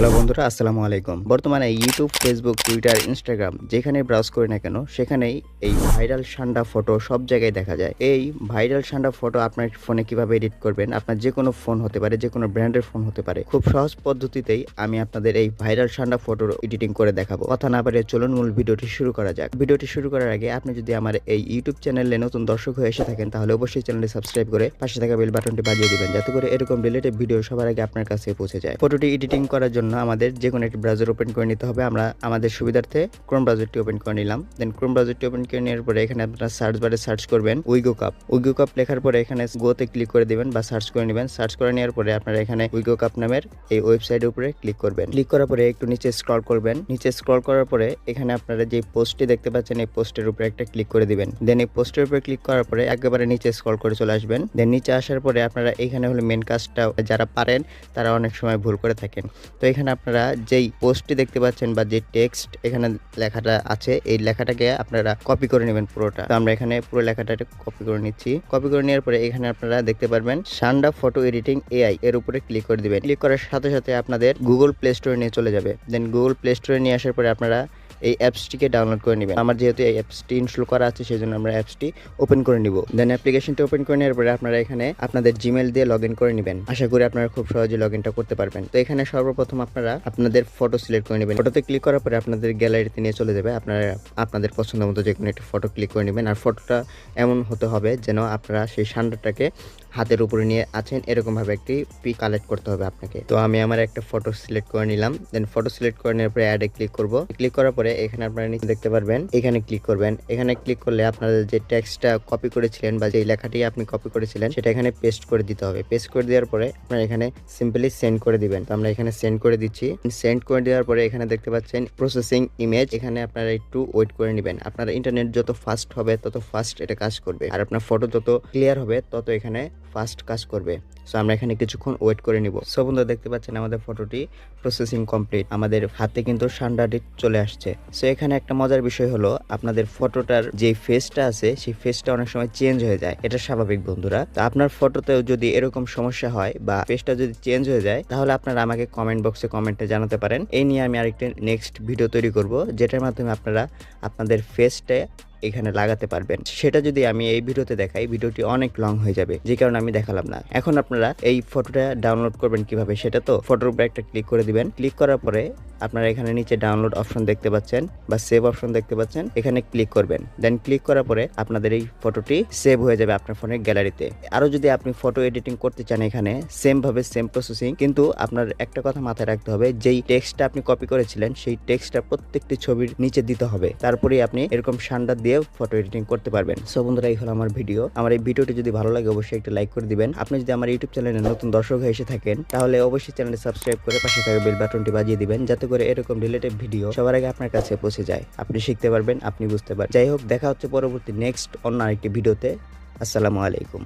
Hello বন্ধুরা, আসসালামু আলাইকুম। বর্তমানে ইউটিউব, ফেসবুক, টুইটার, ইনস্টাগ্রাম যেখানে ব্রাউজ করি না কেন সেখানেই এই ভাইরাল সান্ডা ফটো সব জায়গায় দেখা যায়। এই ভাইরাল সান্ডা ফটো আপনার ফোনে কিভাবে এডিট করবেন, আপনার যে কোনো ফোন হতে পারে, যে কোনো ব্র্যান্ডের ফোন হতে পারে, খুব সহজ পদ্ধতিতেই আমি আপনাদের এই ভাইরাল সান্ডা ফটোর এডিটিং করে দেখাবো। কথা না বাড়িয়ে চলুন মূল ভিডিওটি শুরু করা যাক। ভিডিওটি শুরু করার আগে আপনি যদি আমার এই ইউটিউব চ্যানেলে নতুন দর্শক হয়ে এসে থাকেন তাহলে অবশ্যই চ্যানেলটি সাবস্ক্রাইব করে পাশে থাকা বেল বাটনটি বাজিয়ে দিবেন, যাতে করে এরকম রিলেটেড ভিডিও সবার আগে আপনার কাছে পৌঁছে যায়। ফটোটি এডিটিং করার জন্য আমাদের যে কোনো একটি ব্রাউজার ওপেন করে নিতে হবে। আমরা আমাদের সুবিধার্থে ক্রোম ব্রাউজারটি ওপেন করে নিলাম। দেন ক্রোম ব্রাউজারটি ওপেন করে নেওয়ার পরে এখানে আপনারা সার্চ বারে সার্চ করবেন উইগো কাপ। উইগো কাপ লেখার পরে এখানে গোতে ক্লিক করে দিবেন বা সার্চ করে নেবেন। সার্চ করে নেওয়ার পরে আপনারা এখানে উইগো কাপ নামের এই ওয়েবসাইটের উপরে ক্লিক করবেন। ক্লিক করার পরে একটু নিচে স্ক্রল করবেন। নিচে স্ক্রল করার পরে এখানে আপনারা যে পোস্টটি দেখতে পাচ্ছেন এই পোস্টের উপরে একটা ক্লিক করে দিবেন। দেন এই পোস্টের উপরে ক্লিক করার পরে একেবারে নিচে স্ক্রল করে চলে আসবেন। দেন নিচে আসার পরে আপনারা এখানে হলো মেন কাজটা যারা পারেন তারা অনেক সময় ভুল করে থাকেন। তো এখানে আপনারা যেই পোস্টটি দেখতে পাচ্ছেন বা যে টেক্সট এখানে লেখাটা আছে এই লেখাটাকে আপনারা কপি করে নেবেন পুরোটা। তো আমরা এখানে পুরো লেখাটা কপি করে নিচ্ছি। কপি করে নেওয়ার পরে এখানে আপনারা দেখতে পারবেন সান্ডা ফটো এডিটিং এআই এর উপরে ক্লিক করে দিবেন। ক্লিক করার সাথে সাথে আপনাদের গুগল প্লে স্টোরে নিয়ে চলে যাবে। দেন গুগল প্লে স্টোরে নিয়ে আসার পরে আপনারা এই অ্যাপসটিকে ডাউনলোড করে নেবেন। আমার যেহেতু এই অ্যাপসটি ইনস্টল করা আছে সেজন্য আমরা অ্যাপসটি ওপেন করে নিব। দেন অ্যাপ্লিকেশনটি ওপেন করে নেওয়ার পরে আপনারা এখানে আপনাদের জিমেল দিয়ে লগ ইন করে নেবেন। আশা করি আপনারা খুব সহজে লগ ইনটা করতে পারবেন। তো এখানে সর্বপ্রথম আপনারা আপনাদের ফটো সিলেক্ট করে নেবেন। ফটোতে ক্লিক করার পরে আপনাদের গ্যালারিতে নিয়ে চলে যাবে। আপনারা আপনাদের পছন্দ মতো যে কোনো একটি ফটো ক্লিক করে নেবেন। আর ফটোটা এমন হতে হবে যেন আপনারা সেই সান্ডাটাকে হাতের উপরে নিয়ে আছেন এরকমভাবে একটি পিক কালেক্ট করতে হবে আপনাকে। তো আমি আমার একটা ফটো সিলেক্ট করে নিলাম। দেন ফটো সিলেক্ট করে নেওয়ার পরে অ্যাডে ক্লিক করব। ক্লিক করার পরে এখানে আপনারা নিচে দেখতে পারবেন এখানে ক্লিক করবেন। এখানে ক্লিক করলে আপনাদের যে টেক্সটটা কপি করেছিলেন বা যে লেখাটি আপনি কপি করেছিলেন সেটা এখানে পেস্ট করে দিতে হবে। পেস্ট করে দেওয়ার পরে আপনারা এখানে সিম্পলি সেন্ড করে দিবেন। তো আমরা এখানে সেন্ড করে দিচ্ছি। সেন্ড করে দেওয়ার পরে এখানে দেখতে পাচ্ছেন প্রসেসিং ইমেজ। এখানে আপনারা একটু ওয়েট করে নেবেন। আপনার ইন্টারনেট যত ফাস্ট হবে তত ফাস্ট এটা কাজ করবে, আর আপনার ফটো যত ক্লিয়ার হবে তত এখানে ফাস্ট কাজ করবে। সো আমরা এখানে কিছুক্ষণ ওয়েট করে নিব। সো বন্ধুরা দেখতে পাচ্ছেন আমাদের ফটোটি প্রসেসিং কমপ্লিট। আমাদের হাতে কিন্তু সান্ডাটি চলে আসছে। সো এখানে একটা মজার বিষয় হলো আপনাদের ফটোটার যে ফেসটা আছে সেই ফেসটা অনেক সময় চেঞ্জ হয়ে যায়। এটা স্বাভাবিক বন্ধুরা। তো আপনার ফটোতেও যদি এরকম সমস্যা হয় বা ফেসটা যদি চেঞ্জ হয়ে যায় তাহলে আপনারা আমাকে কমেন্ট বক্সে কমেন্টে জানাতে পারেন। এই নিয়ে আমি আরেকটা নেক্সট ভিডিও তৈরি করব যেটার মাধ্যমে আপনারা আপনাদের ফেসটা এখানে লাগাতে পারবেন। সেটা যদি আমি এই ভিডিওতে দেখাই ভিডিওটি অনেক লং হয়ে যাবে, যে কারণে আমি দেখালাম না। এখন আপনারা এই ফটোটা ডাউনলোড করবেন কিভাবে সেটা তো ফটোর উপরে একটা ক্লিক করে দিবেন। ক্লিক করার পরে আপনারা এখানে নিচে ডাউনলোড অপশন দেখতে পাচ্ছেন বা সেভ অপশন দেখতে পাচ্ছেন, এখানে ক্লিক করবেন। দেন ক্লিক করার পরে আপনাদের এই ফটোটি সেভ হয়ে যাবে আপনার ফোনের গ্যালারিতে। আরো যদি আপনি ফটো এডিটিং করতে চান এখানে সেম ভাবে সেম প্রসেসিং, কিন্তু আপনার একটা কথা মাথায় রাখতে হবে, যেই টেক্সটটা আপনি কপি করেছিলেন সেই টেক্সটটা প্রত্যেকটি ছবির নিচে দিতে হবে, তারপরেই আপনি এরকম সান্ডা দিয়ে ফটো এডিটিং করতে পারবেন। সো বন্ধুরা এই হলো আমার ভিডিও। আমার এই ভিডিওটি যদি ভালো লাগে অবশ্যই একটা লাইক করে দিবেন। আপনি যদি আমার ইউটিউব চ্যানেলে নতুন দর্শক হয়ে এসে থাকেন তাহলে অবশ্যই চ্যানেলটি সাবস্ক্রাইব করে পাশে থাকা বেল বাটনটি বাজিয়ে দিবেন, যাতে করে এরকম রিলেটেড ভিডিও সবার আগে আপনার কাছে পৌঁছে যায়। আপনি শিখতে পারবেন, আপনি বুঝতে পারবেন। যাই হোক, দেখা হচ্ছে পরবর্তী নেক্সট অন্য আরেকটি ভিডিওতে। আসসালামু আলাইকুম।